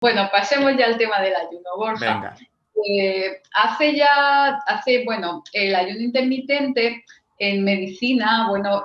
Bueno, pasemos ya al tema del ayuno, Borja. Venga. Bueno, el ayuno intermitente en medicina, bueno,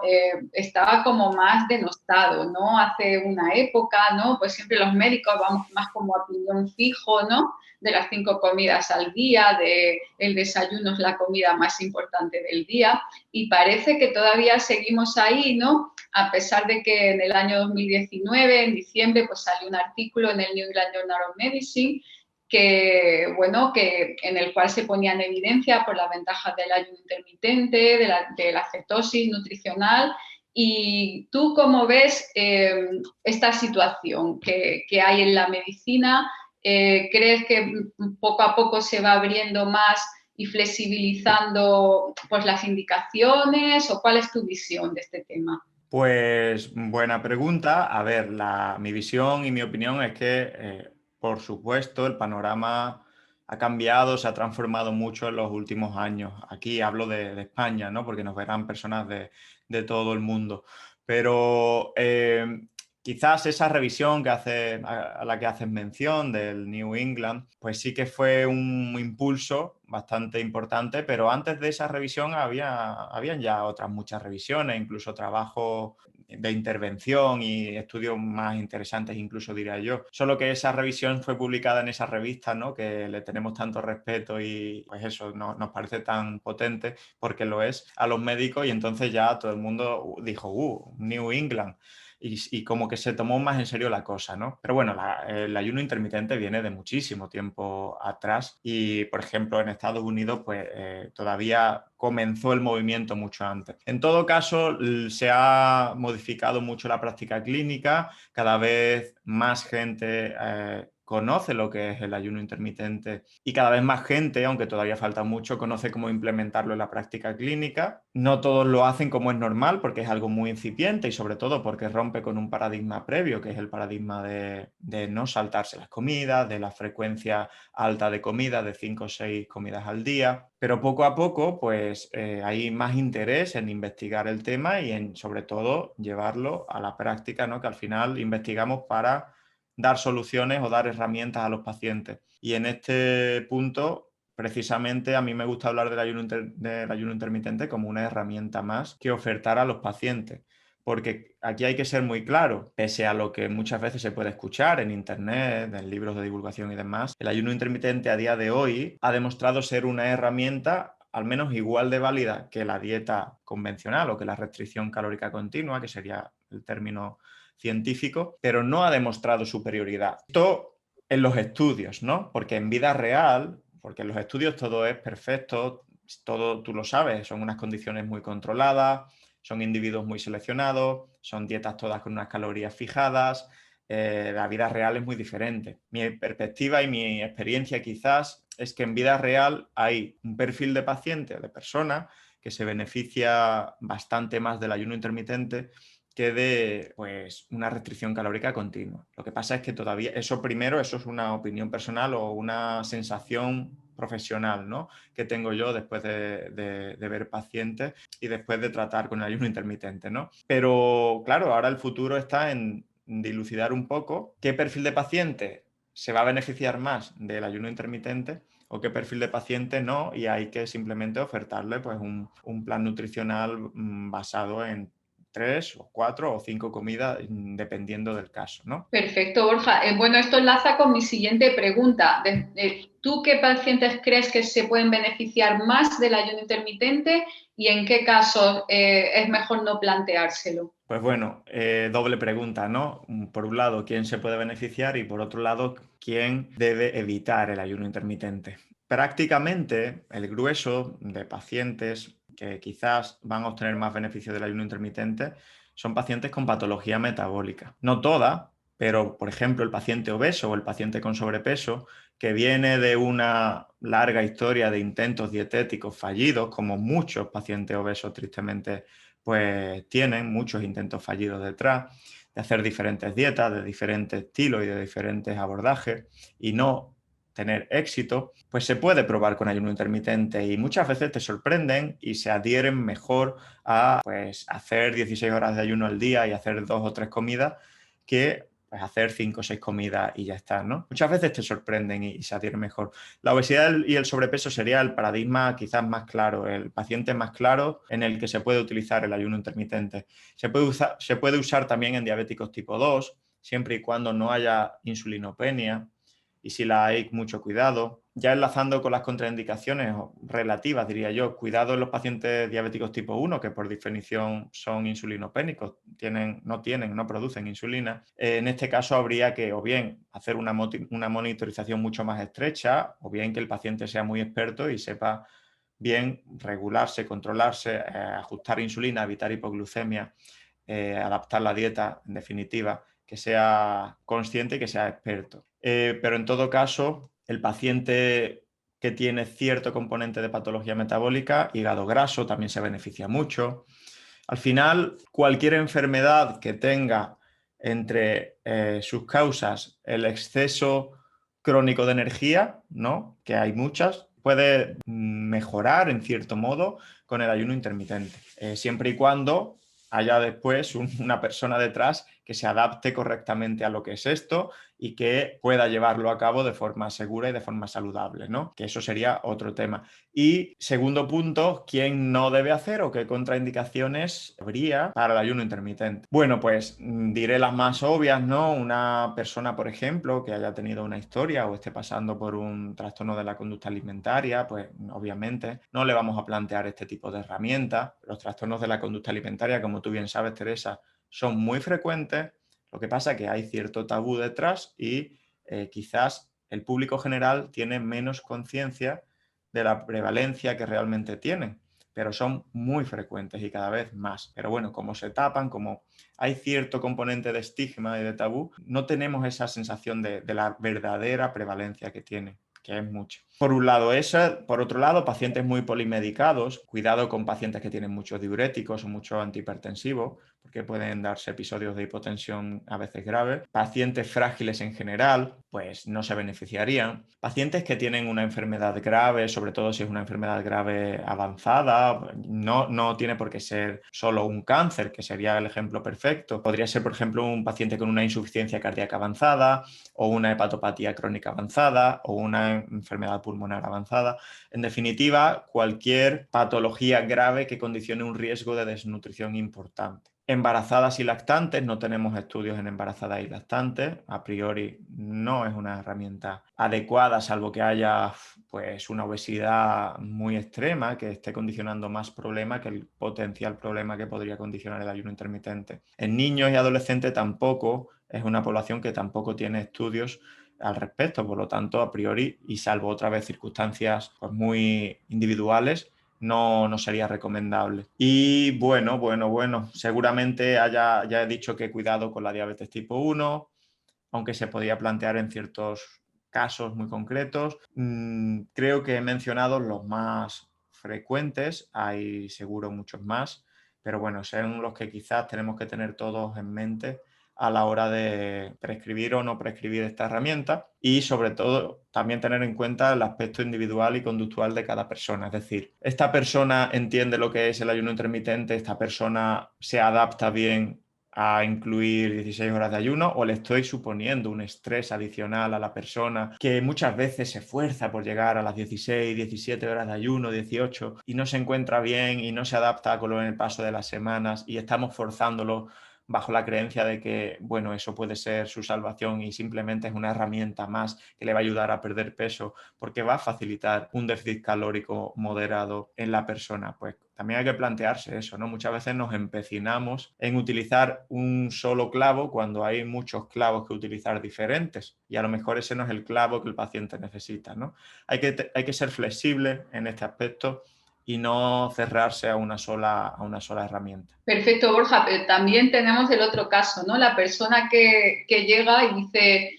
estaba como más denostado, ¿no? Hace una época, ¿no? Pues siempre los médicos vamos más como a piñón fijo, ¿no? De las 5 comidas al día, de el desayuno es la comida más importante del día, y parece que todavía seguimos ahí, ¿no? A pesar de que en el año 2019, en diciembre, pues salió un artículo en el New England Journal of Medicine que, bueno, que en el cual se ponía en evidencia por las ventajas del ayuno intermitente, de la cetosis nutricional. ¿Y tú cómo ves esta situación que hay en la medicina? ¿Crees que poco a poco se va abriendo más y flexibilizando pues, las indicaciones? ¿O cuál es tu visión de este tema? Pues buena pregunta. A ver, mi visión y mi opinión es que, por supuesto, el panorama ha cambiado, se ha transformado mucho en los últimos años. Aquí hablo de España, ¿no? Porque nos verán personas de todo el mundo. Pero quizás esa revisión a la que haces mención del New England, pues sí que fue un impulso bastante importante, pero antes de esa revisión habían ya otras muchas revisiones, incluso trabajos de intervención y estudios más interesantes, incluso diría yo. Solo que esa revisión fue publicada en esa revista, ¿no? Que le tenemos tanto respeto y pues eso nos parece tan potente, porque lo es, a los médicos, y entonces ya todo el mundo dijo, New England. Y como que se tomó más en serio la cosa, ¿no? Pero bueno, el ayuno intermitente viene de muchísimo tiempo atrás y, por ejemplo, en Estados Unidos, pues todavía comenzó el movimiento mucho antes. En todo caso, se ha modificado mucho la práctica clínica, cada vez más gente conoce lo que es el ayuno intermitente y cada vez más gente, aunque todavía falta mucho, conoce cómo implementarlo en la práctica clínica. No todos lo hacen como es normal porque es algo muy incipiente y sobre todo porque rompe con un paradigma previo, que es el paradigma de no saltarse las comidas, de la frecuencia alta de comida, de 5 o 6 comidas al día. Pero poco a poco pues hay más interés en investigar el tema y en sobre todo llevarlo a la práctica, ¿no? Que al final investigamos para dar soluciones o dar herramientas a los pacientes. Y en este punto, precisamente, a mí me gusta hablar del ayuno intermitente como una herramienta más que ofertar a los pacientes. Porque aquí hay que ser muy claro, pese a lo que muchas veces se puede escuchar en internet, en libros de divulgación y demás, el ayuno intermitente a día de hoy ha demostrado ser una herramienta al menos igual de válida que la dieta convencional o que la restricción calórica continua, que sería el término científico, pero no ha demostrado superioridad. Esto en los estudios, ¿no? Porque en vida real, porque en los estudios todo es perfecto, todo tú lo sabes, son unas condiciones muy controladas, son individuos muy seleccionados, son dietas todas con unas calorías fijadas, la vida real es muy diferente. Mi perspectiva y mi experiencia quizás es que en vida real hay un perfil de paciente o de persona que se beneficia bastante más del ayuno intermitente que de pues, una restricción calórica continua. Lo que pasa es que todavía, eso es una opinión personal o una sensación profesional, ¿no? Que tengo yo después de ver pacientes y después de tratar con el ayuno intermitente, ¿no? Pero claro, ahora el futuro está en dilucidar un poco qué perfil de paciente se va a beneficiar más del ayuno intermitente o qué perfil de paciente no, y hay que simplemente ofertarle pues, un plan nutricional basado en 3 o 4 o 5 comidas dependiendo del caso, ¿no? Perfecto, Borja. Bueno, esto enlaza con mi siguiente pregunta. ¿Tú qué pacientes crees que se pueden beneficiar más del ayuno intermitente y en qué casos es mejor no planteárselo? Pues bueno, doble pregunta, ¿no? Por un lado, ¿quién se puede beneficiar? Y por otro lado, ¿quién debe evitar el ayuno intermitente? Prácticamente el grueso de pacientes que quizás van a obtener más beneficio del ayuno intermitente son pacientes con patología metabólica. No todas, pero por ejemplo el paciente obeso o el paciente con sobrepeso que viene de una larga historia de intentos dietéticos fallidos, como muchos pacientes obesos tristemente pues tienen muchos intentos fallidos detrás, de hacer diferentes dietas, de diferentes estilos y de diferentes abordajes y no tener éxito, pues se puede probar con ayuno intermitente y muchas veces te sorprenden y se adhieren mejor a pues, hacer 16 horas de ayuno al día y hacer 2 o 3 comidas que pues hacer 5 o 6 comidas y ya está, ¿no? Muchas veces te sorprenden y se adhieren mejor. La obesidad y el sobrepeso sería el paradigma quizás más claro, el paciente más claro en el que se puede utilizar el ayuno intermitente. Se puede usar también en diabéticos tipo 2, siempre y cuando no haya insulinopenia, y si la hay, mucho cuidado. Ya enlazando con las contraindicaciones relativas, diría yo, cuidado en los pacientes diabéticos tipo 1, que por definición son insulinopénicos, no producen insulina. En este caso habría que o bien hacer una monitorización mucho más estrecha, o bien que el paciente sea muy experto y sepa bien regularse, controlarse, ajustar insulina, evitar hipoglucemia, adaptar la dieta, en definitiva, que sea consciente y que sea experto. Pero en todo caso, el paciente que tiene cierto componente de patología metabólica, hígado graso, también se beneficia mucho. Al final, cualquier enfermedad que tenga entre sus causas el exceso crónico de energía, ¿no? Que hay muchas, puede mejorar en cierto modo con el ayuno intermitente, siempre y cuando haya después una persona detrás que se adapte correctamente a lo que es esto y que pueda llevarlo a cabo de forma segura y de forma saludable, ¿no? Que eso sería otro tema. Y segundo punto, ¿quién no debe hacer o qué contraindicaciones habría para el ayuno intermitente? Bueno, pues diré las más obvias, ¿no? Una persona, por ejemplo, que haya tenido una historia o esté pasando por un trastorno de la conducta alimentaria, pues obviamente no le vamos a plantear este tipo de herramientas. Los trastornos de la conducta alimentaria, como tú bien sabes, Teresa, son muy frecuentes. Lo que pasa es que hay cierto tabú detrás y quizás el público general tiene menos conciencia de la prevalencia que realmente tienen, pero son muy frecuentes y cada vez más. Pero bueno, como se tapan, como hay cierto componente de estigma y de tabú, no tenemos esa sensación de la verdadera prevalencia que tiene, que es mucho. Por un lado eso, por otro lado, pacientes muy polimedicados, cuidado con pacientes que tienen muchos diuréticos o muchos antihipertensivos, porque pueden darse episodios de hipotensión a veces graves. Pacientes frágiles en general, pues no se beneficiarían. Pacientes que tienen una enfermedad grave, sobre todo si es una enfermedad grave avanzada, no tiene por qué ser solo un cáncer, que sería el ejemplo perfecto. Podría ser, por ejemplo, un paciente con una insuficiencia cardíaca avanzada o una hepatopatía crónica avanzada o una enfermedad pulmonar avanzada. En definitiva, cualquier patología grave que condicione un riesgo de desnutrición importante. Embarazadas y lactantes, no tenemos estudios en embarazadas y lactantes, a priori no es una herramienta adecuada, salvo que haya pues una obesidad muy extrema que esté condicionando más problema que el potencial problema que podría condicionar el ayuno intermitente. En niños y adolescentes tampoco, es una población que tampoco tiene estudios al respecto, por lo tanto, a priori, y salvo otra vez circunstancias pues, muy individuales, no sería recomendable. Y bueno, seguramente ya he dicho que cuidado con la diabetes tipo 1, aunque se podía plantear en ciertos casos muy concretos. Creo que he mencionado los más frecuentes, hay seguro muchos más, pero bueno, son los que quizás tenemos que tener todos en mente a la hora de prescribir o no prescribir esta herramienta y sobre todo también tener en cuenta el aspecto individual y conductual de cada persona. Es decir, esta persona entiende lo que es el ayuno intermitente, esta persona se adapta bien a incluir 16 horas de ayuno o le estoy suponiendo un estrés adicional a la persona que muchas veces se esfuerza por llegar a las 16, 17 horas de ayuno, 18 y no se encuentra bien y no se adapta con el paso de las semanas y estamos forzándolo bajo la creencia de que, bueno, eso puede ser su salvación y simplemente es una herramienta más que le va a ayudar a perder peso porque va a facilitar un déficit calórico moderado en la persona. Pues también hay que plantearse eso, ¿no? Muchas veces nos empecinamos en utilizar un solo clavo cuando hay muchos clavos que utilizar diferentes y a lo mejor ese no es el clavo que el paciente necesita, ¿no? Hay que ser flexible en este aspecto y no cerrarse a una sola herramienta. Perfecto, Borja, pero también tenemos el otro caso, ¿no? La persona que llega y dice,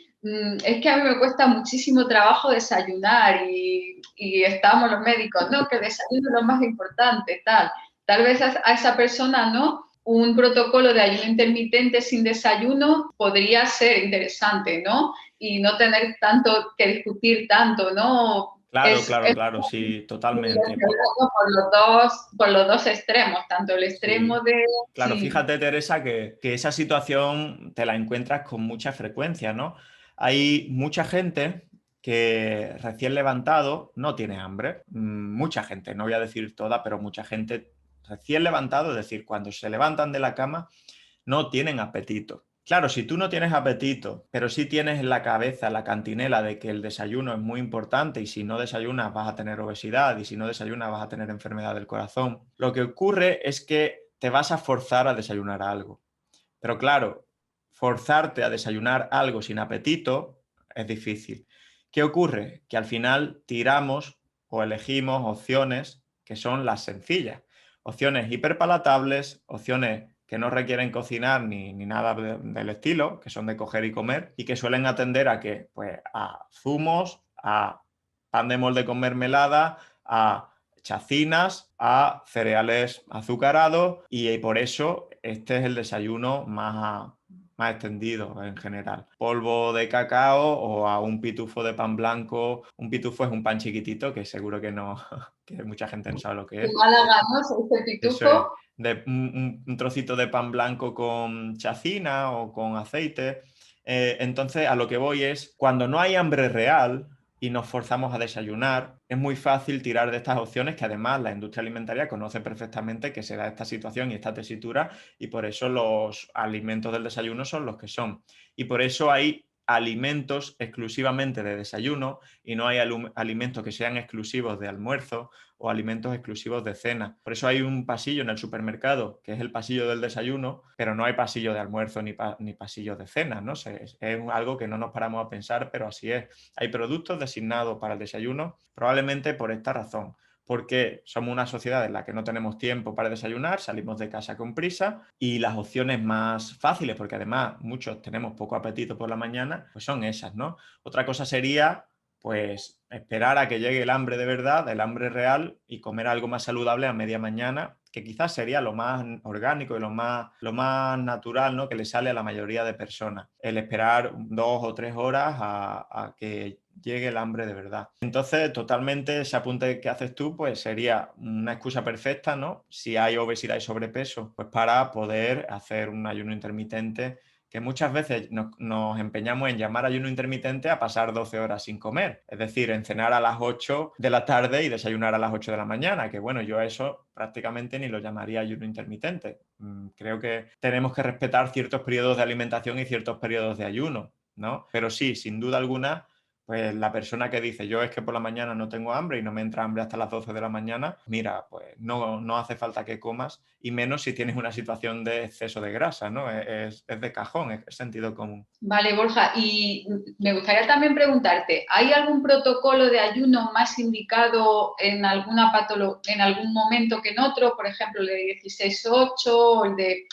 es que a mí me cuesta muchísimo trabajo desayunar y estamos los médicos, no, que el desayuno es lo más importante, tal. Tal vez a esa persona, ¿no? Un protocolo de ayuno intermitente sin desayuno podría ser interesante, ¿no? Y no tener tanto que discutir tanto, ¿no? Claro, claro, Es claro, sí, totalmente. por los dos extremos, tanto el extremo Sí. de... Claro, Sí, fíjate, Teresa, que esa situación te la encuentras con mucha frecuencia, ¿no? Hay mucha gente que recién levantado no tiene hambre. Mucha gente, no voy a decir toda, pero mucha gente recién levantado, es decir, cuando se levantan de la cama, no tienen apetito. Claro, si tú no tienes apetito, pero sí tienes en la cabeza la cantinela de que el desayuno es muy importante y si no desayunas vas a tener obesidad y si no desayunas vas a tener enfermedad del corazón, lo que ocurre es que te vas a forzar a desayunar algo. Pero claro, forzarte a desayunar algo sin apetito es difícil. ¿Qué ocurre? Que al final tiramos o elegimos opciones que son las sencillas. Opciones hiperpalatables, opciones que no requieren cocinar ni nada del estilo, que son de coger y comer, y que suelen atender a que, pues, a zumos, a pan de molde con mermelada, a chacinas, a cereales azucarados, y por eso este es el desayuno más extendido en general. Polvo de cacao o a un pitufo de pan blanco. Un pitufo es un pan chiquitito que seguro que no, que mucha gente no sabe lo que de es. Málaga, ¿no? Ese Eso es, pitufo. de un trocito de pan blanco con chacina o con aceite. Entonces, a lo que voy es, cuando no hay hambre real y nos forzamos a desayunar, es muy fácil tirar de estas opciones que además la industria alimentaria conoce perfectamente que se da esta situación y esta tesitura y por eso los alimentos del desayuno son los que son. Y por eso hay alimentos exclusivamente de desayuno y no hay alimentos que sean exclusivos de almuerzo o alimentos exclusivos de cena. Por eso hay un pasillo en el supermercado, que es el pasillo del desayuno, pero no hay pasillo de almuerzo ni pasillo de cena, ¿no? Es algo que no nos paramos a pensar, pero así es. Hay productos designados para el desayuno, probablemente por esta razón. Porque somos una sociedad en la que no tenemos tiempo para desayunar, salimos de casa con prisa y las opciones más fáciles, porque además muchos tenemos poco apetito por la mañana, pues son esas, ¿no? Otra cosa sería pues esperar a que llegue el hambre de verdad, el hambre real, y comer algo más saludable a media mañana, que quizás sería lo más orgánico y lo más natural, ¿no? Que le sale a la mayoría de personas. El esperar 2 o 3 horas a que llegue el hambre de verdad. Entonces, totalmente ese apunte que haces tú, pues sería una excusa perfecta, ¿no? Si hay obesidad y sobrepeso, pues para poder hacer un ayuno intermitente que muchas veces nos empeñamos en llamar ayuno intermitente a pasar 12 horas sin comer, es decir, en cenar a las 8 de la tarde y desayunar a las 8 de la mañana, que bueno, yo a eso prácticamente ni lo llamaría ayuno intermitente. Creo que tenemos que respetar ciertos periodos de alimentación y ciertos periodos de ayuno, ¿no? Pero sí, sin duda alguna, pues la persona que dice yo es que por la mañana no tengo hambre y no me entra hambre hasta las 12 de la mañana, mira, pues no hace falta que comas y menos si tienes una situación de exceso de grasa, ¿no? Es de cajón, es sentido común. Vale, Borja, y me gustaría también preguntarte, ¿hay algún protocolo de ayuno más indicado en en algún momento que en otro? Por ejemplo, el de 16-8 o el de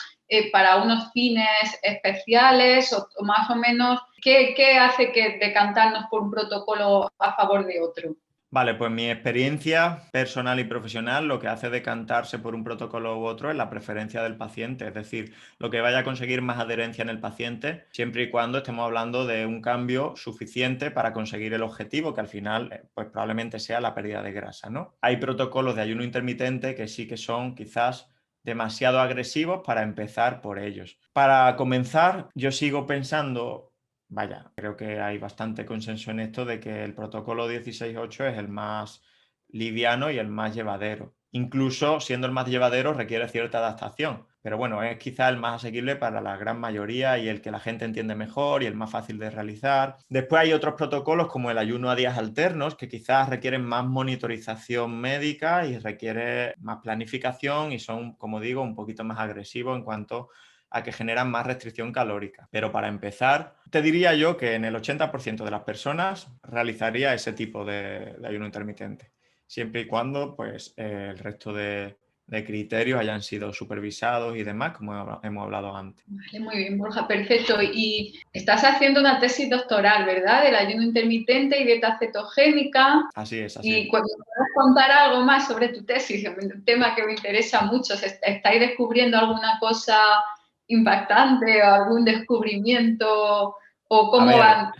para unos fines especiales o más o menos, ¿qué hace que decantarnos por un protocolo a favor de otro? Vale, pues mi experiencia personal y profesional lo que hace decantarse por un protocolo u otro es la preferencia del paciente, es decir, lo que vaya a conseguir más adherencia en el paciente, siempre y cuando estemos hablando de un cambio suficiente para conseguir el objetivo, que al final pues probablemente sea la pérdida de grasa, ¿no? Hay protocolos de ayuno intermitente que sí que son quizás demasiado agresivos para empezar por ellos. Para comenzar, yo sigo pensando. Vaya, creo que hay bastante consenso en esto de que el protocolo 16.8 es el más liviano y el más llevadero. Incluso siendo el más llevadero requiere cierta adaptación, pero bueno, es quizá el más asequible para la gran mayoría y el que la gente entiende mejor y el más fácil de realizar. Después hay otros protocolos como el ayuno a días alternos que quizás requieren más monitorización médica y requiere más planificación y son, como digo, un poquito más agresivos en cuanto a que generan más restricción calórica. Pero para empezar, te diría yo que en el 80% de las personas realizaría ese tipo de ayuno intermitente, siempre y cuando pues, el resto de criterios hayan sido supervisados y demás, como hemos hablado antes. Vale, muy bien, Borja, perfecto. Y estás haciendo una tesis doctoral, ¿verdad? Del ayuno intermitente y dieta cetogénica. Así es, así es. Y cuando puedas contar algo más sobre tu tesis, un tema que me interesa mucho, ¿estáis descubriendo alguna cosa impactante o algún descubrimiento o A cómo ver, va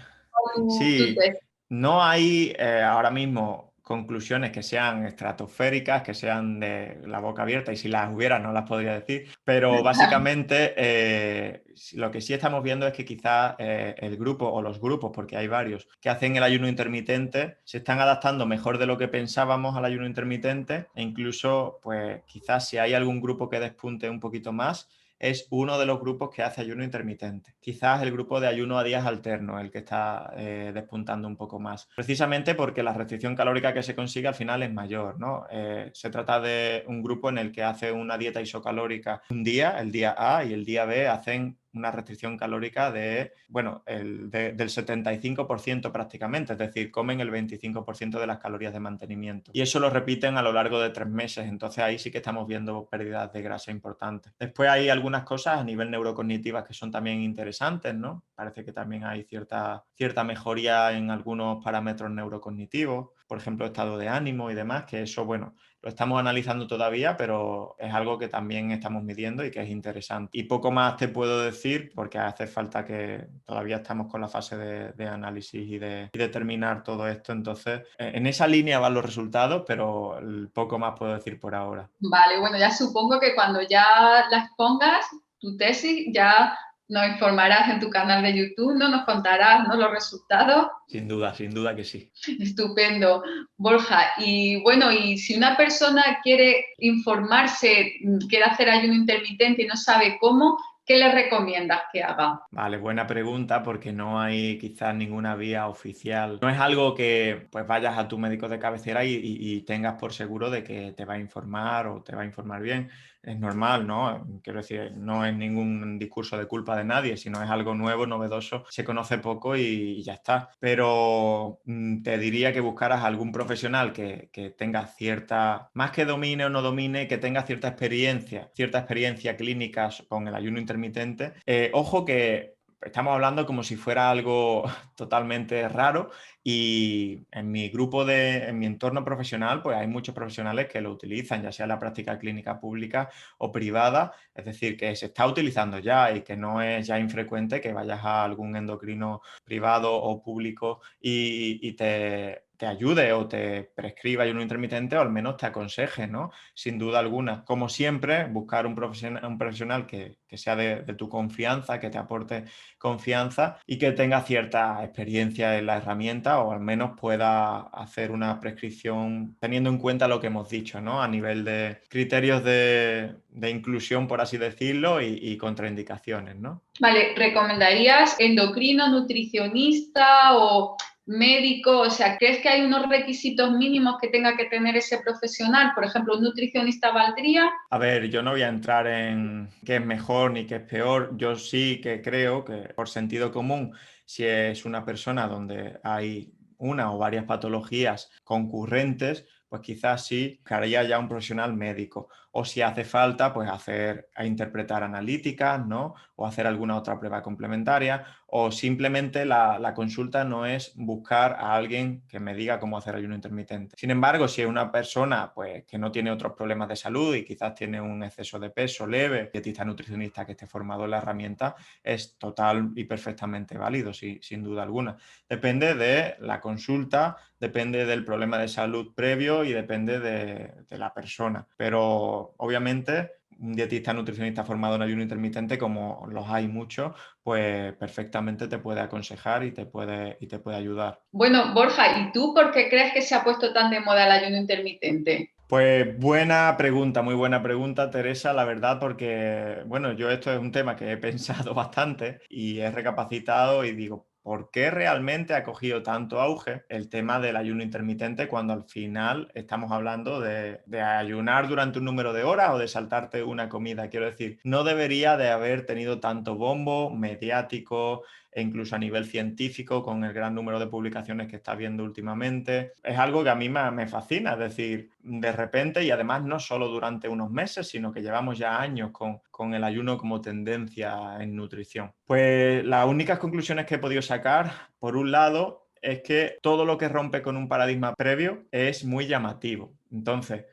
tu sí, tesis? no hay ahora mismo conclusiones que sean estratosféricas, que sean de la boca abierta, y si las hubiera no las podría decir, pero básicamente lo que sí estamos viendo es que quizás el grupo o los grupos, porque hay varios, que hacen el ayuno intermitente, se están adaptando mejor de lo que pensábamos al ayuno intermitente, e incluso pues quizás si hay algún grupo que despunte un poquito más, es uno de los grupos que hace ayuno intermitente. Quizás el grupo de ayuno a días alternos, el que está despuntando un poco más. Precisamente porque la restricción calórica que se consigue al final es mayor, ¿no? Se trata de un grupo en el que hace una dieta isocalórica un día, el día A, y el día B hacen una restricción calórica de, bueno, del 75% prácticamente, es decir, comen el 25% de las calorías de mantenimiento. Y eso lo repiten a lo largo de 3 meses, entonces ahí sí que estamos viendo pérdidas de grasa importantes. Después hay algunas cosas a nivel neurocognitivas que son también interesantes, ¿no? Parece que también hay cierta mejoría en algunos parámetros neurocognitivos, por ejemplo, estado de ánimo y demás, que eso, bueno, lo estamos analizando todavía, pero es algo que también estamos midiendo y que es interesante. Y poco más te puedo decir porque hace falta que todavía estamos con la fase de análisis y de terminar todo esto. Entonces, en esa línea van los resultados, pero poco más puedo decir por ahora. Vale, bueno, ya supongo que cuando ya las pongas, tu tesis, ya nos informarás en tu canal de YouTube, ¿no? Nos contarás, ¿no? Los resultados. Sin duda que sí. Estupendo, Borja. Y bueno, y si una persona quiere informarse, quiere hacer ayuno intermitente y no sabe cómo, ¿qué le recomiendas que haga? Vale, buena pregunta porque no hay quizás ninguna vía oficial. No es algo que pues vayas a tu médico de cabecera y tengas por seguro de que te va a informar o te va a informar bien. Es normal, ¿no? Quiero decir, no es ningún discurso de culpa de nadie, sino es algo nuevo, novedoso, se conoce poco y ya está. Pero te diría que buscaras a algún profesional que tenga cierta, más que domine o no domine, que tenga cierta experiencia clínica con el ayuno intermitente. Ojo que estamos hablando como si fuera algo totalmente raro y en mi en mi entorno profesional, pues hay muchos profesionales que lo utilizan, ya sea en la práctica clínica pública o privada, es decir, que se está utilizando ya y que no es ya infrecuente que vayas a algún endocrino privado o público y te ayude o te prescriba ayuno intermitente o al menos te aconseje, ¿no? Sin duda alguna. Como siempre, buscar un profesional que sea de tu confianza, que te aporte confianza y que tenga cierta experiencia en la herramienta o al menos pueda hacer una prescripción teniendo en cuenta lo que hemos dicho, ¿no? A nivel de criterios de inclusión, por así decirlo, y contraindicaciones, ¿no? Vale, ¿recomendarías endocrino, nutricionista o médico? O sea, ¿crees que hay unos requisitos mínimos que tenga que tener ese profesional? Por ejemplo, ¿un nutricionista valdría? A ver, yo no voy a entrar en qué es mejor ni qué es peor. Yo sí que creo que por sentido común, si es una persona donde hay una o varias patologías concurrentes, pues quizás sí buscaría ya un profesional médico. O si hace falta, pues hacer a interpretar analíticas, ¿no? O hacer alguna otra prueba complementaria. O simplemente la consulta no es buscar a alguien que me diga cómo hacer ayuno intermitente. Sin embargo, si es una persona pues, que no tiene otros problemas de salud y quizás tiene un exceso de peso leve, dietista nutricionista que esté formado en la herramienta es total y perfectamente válido, sin duda alguna. Depende de la consulta, depende del problema de salud previo y depende de la persona. Pero obviamente un dietista nutricionista formado en ayuno intermitente, como los hay muchos, pues perfectamente te puede aconsejar y te puede ayudar. Bueno, Borja, ¿y tú por qué crees que se ha puesto tan de moda el ayuno intermitente? Pues buena pregunta, muy buena pregunta, Teresa, la verdad, porque, bueno, yo esto es un tema que he pensado bastante y he recapacitado y digo, ¿por qué realmente ha cogido tanto auge el tema del ayuno intermitente cuando al final estamos hablando de ayunar durante un número de horas o de saltarte una comida? Quiero decir, no debería de haber tenido tanto bombo mediático e incluso a nivel científico con el gran número de publicaciones que está habiendo últimamente. Es algo que a mí me fascina, es decir, de repente y además no solo durante unos meses, sino que llevamos ya años con el ayuno como tendencia en nutrición. Pues las únicas conclusiones que he podido sacar, por un lado, es que todo lo que rompe con un paradigma previo es muy llamativo. Entonces,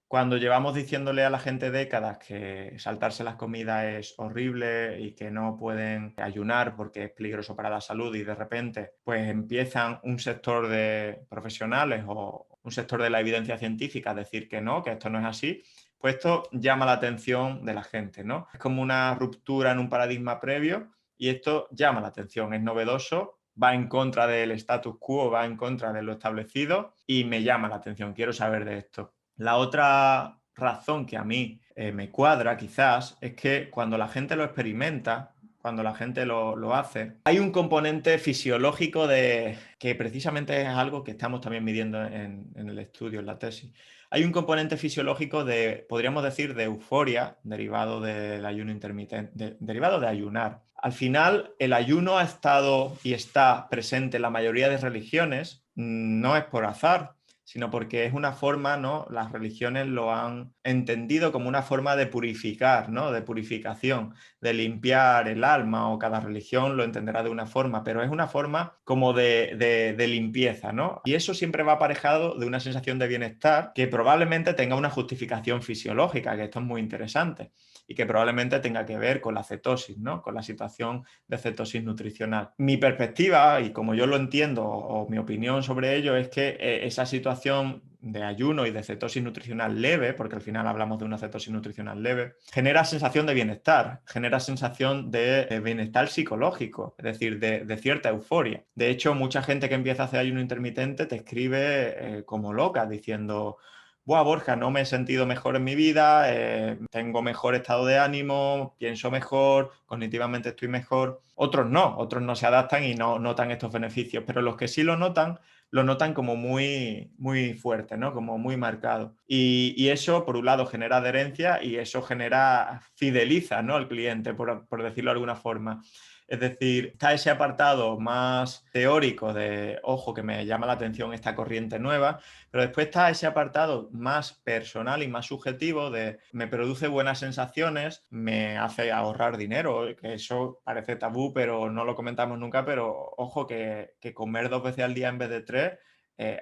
cuando llevamos diciéndole a la gente décadas que saltarse las comidas es horrible y que no pueden ayunar porque es peligroso para la salud, y de repente pues empiezan un sector de profesionales o un sector de la evidencia científica a decir que no, que esto no es así, pues esto llama la atención de la gente, ¿no? Es como una ruptura en un paradigma previo y esto llama la atención, es novedoso, va en contra del status quo, va en contra de lo establecido y me llama la atención, quiero saber de esto. La otra razón que a mí me cuadra quizás es que cuando la gente lo experimenta, cuando la gente lo hace, hay un componente fisiológico que precisamente es algo que estamos también midiendo en el estudio, en la tesis. Hay un componente fisiológico de, podríamos decir, de euforia derivado del ayuno intermitente, derivado de ayunar. Al final, el ayuno ha estado y está presente en la mayoría de religiones, no es por azar, sino porque es una forma, ¿no? Las religiones lo han entendido como una forma de purificar, ¿no? De purificación, de limpiar el alma, o cada religión lo entenderá de una forma, pero es una forma como de limpieza, ¿no? Y eso siempre va aparejado de una sensación de bienestar que probablemente tenga una justificación fisiológica, que esto es muy interesante, y que probablemente tenga que ver con la cetosis, ¿no? Con la situación de cetosis nutricional. Mi perspectiva, y como yo lo entiendo, o mi opinión sobre ello, es que esa situación de ayuno y de cetosis nutricional leve, porque al final hablamos de una cetosis nutricional leve, genera sensación de bienestar, genera sensación de bienestar psicológico, es decir, de cierta euforia. De hecho, mucha gente que empieza a hacer ayuno intermitente te escribe como loca, diciendo: buah, Borja, no me he sentido mejor en mi vida, tengo mejor estado de ánimo, pienso mejor, cognitivamente estoy mejor. Otros no se adaptan y no notan estos beneficios, pero los que sí lo notan como muy, muy fuerte, ¿no? Como muy marcado. Y eso, por un lado, genera adherencia y eso fideliza, ¿no? Al cliente, por decirlo de alguna forma. Es decir, está ese apartado más teórico de, ojo, que me llama la atención esta corriente nueva, pero después está ese apartado más personal y más subjetivo de me produce buenas sensaciones, me hace ahorrar dinero, que eso parece tabú, pero no lo comentamos nunca, pero ojo que comer 2 veces al día en vez de 3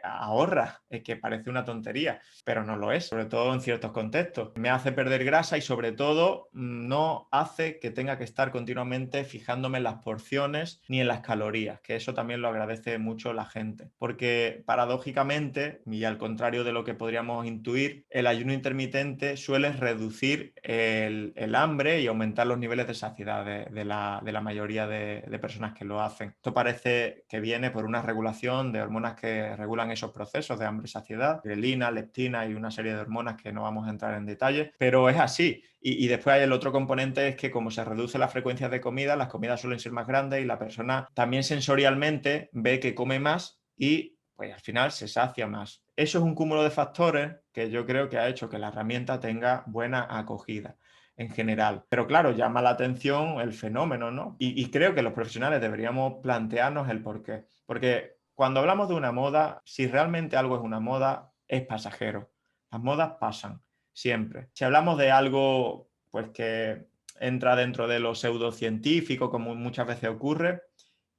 ahorra, que parece una tontería, pero no lo es, sobre todo en ciertos contextos. Me hace perder grasa y sobre todo no hace que tenga que estar continuamente fijándome en las porciones ni en las calorías, que eso también lo agradece mucho la gente, porque paradójicamente, y al contrario de lo que podríamos intuir, el ayuno intermitente suele reducir el hambre y aumentar los niveles de saciedad de la mayoría de personas que lo hacen. Esto parece que viene por una regulación de hormonas que regulan esos procesos de hambre y saciedad, grelina, leptina y una serie de hormonas que no vamos a entrar en detalle, pero es así. Y después hay el otro componente, es que como se reduce la frecuencia de comida, las comidas suelen ser más grandes y la persona también sensorialmente ve que come más y pues al final se sacia más. Eso es un cúmulo de factores que yo creo que ha hecho que la herramienta tenga buena acogida en general. Pero claro, llama la atención el fenómeno, ¿no? Y creo que los profesionales deberíamos plantearnos el por qué. Porque cuando hablamos de una moda, si realmente algo es una moda, es pasajero. Las modas pasan, siempre. Si hablamos de algo, pues que entra dentro de lo pseudocientífico, como muchas veces ocurre,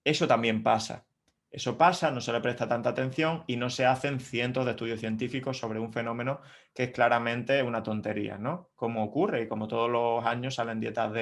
eso también pasa. Eso pasa, no se le presta tanta atención y no se hacen cientos de estudios científicos sobre un fenómeno que es claramente una tontería, ¿no? Como ocurre y como todos los años salen dietas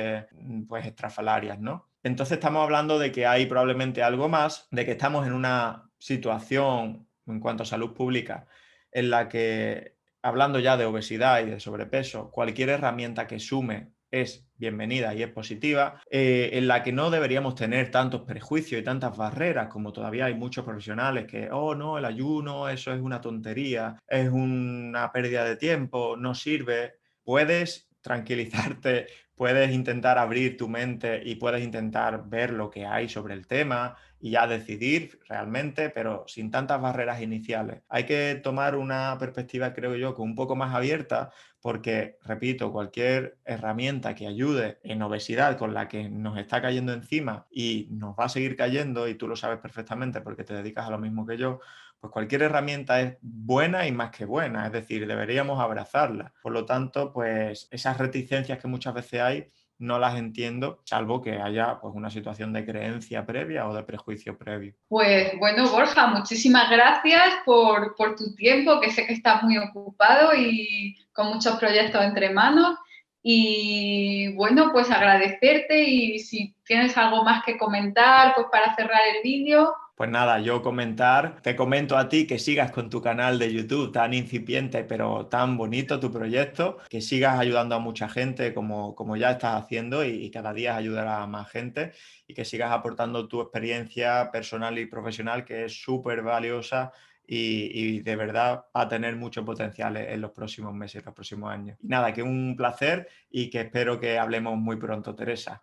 pues, estrafalarias, ¿no? Entonces estamos hablando de que hay probablemente algo más, de que estamos en una situación en cuanto a salud pública en la que, hablando ya de obesidad y de sobrepeso, cualquier herramienta que sume es bienvenida y es positiva, en la que no deberíamos tener tantos prejuicios y tantas barreras como todavía hay muchos profesionales que, oh no, el ayuno, eso es una tontería, es una pérdida de tiempo, no sirve. Puedes tranquilizarte, puedes intentar abrir tu mente y puedes intentar ver lo que hay sobre el tema y ya decidir realmente, pero sin tantas barreras iniciales. Hay que tomar una perspectiva, creo yo, que un poco más abierta, porque, repito, cualquier herramienta que ayude en obesidad con la que nos está cayendo encima y nos va a seguir cayendo, y tú lo sabes perfectamente porque te dedicas a lo mismo que yo, pues cualquier herramienta es buena y más que buena, es decir, deberíamos abrazarla. Por lo tanto, pues esas reticencias que muchas veces hay, no las entiendo, salvo que haya pues, una situación de creencia previa o de prejuicio previo. Pues bueno, Borja, muchísimas gracias por tu tiempo, que sé que estás muy ocupado y con muchos proyectos entre manos. Y bueno, pues agradecerte y si tienes algo más que comentar, pues para cerrar el vídeo. Pues nada, te comento a ti que sigas con tu canal de YouTube tan incipiente pero tan bonito tu proyecto, que sigas ayudando a mucha gente como ya estás haciendo y cada día ayudará a más gente y que sigas aportando tu experiencia personal y profesional que es súper valiosa y de verdad va a tener mucho potencial en los próximos meses, los próximos años. Y nada, que un placer y que espero que hablemos muy pronto, Teresa.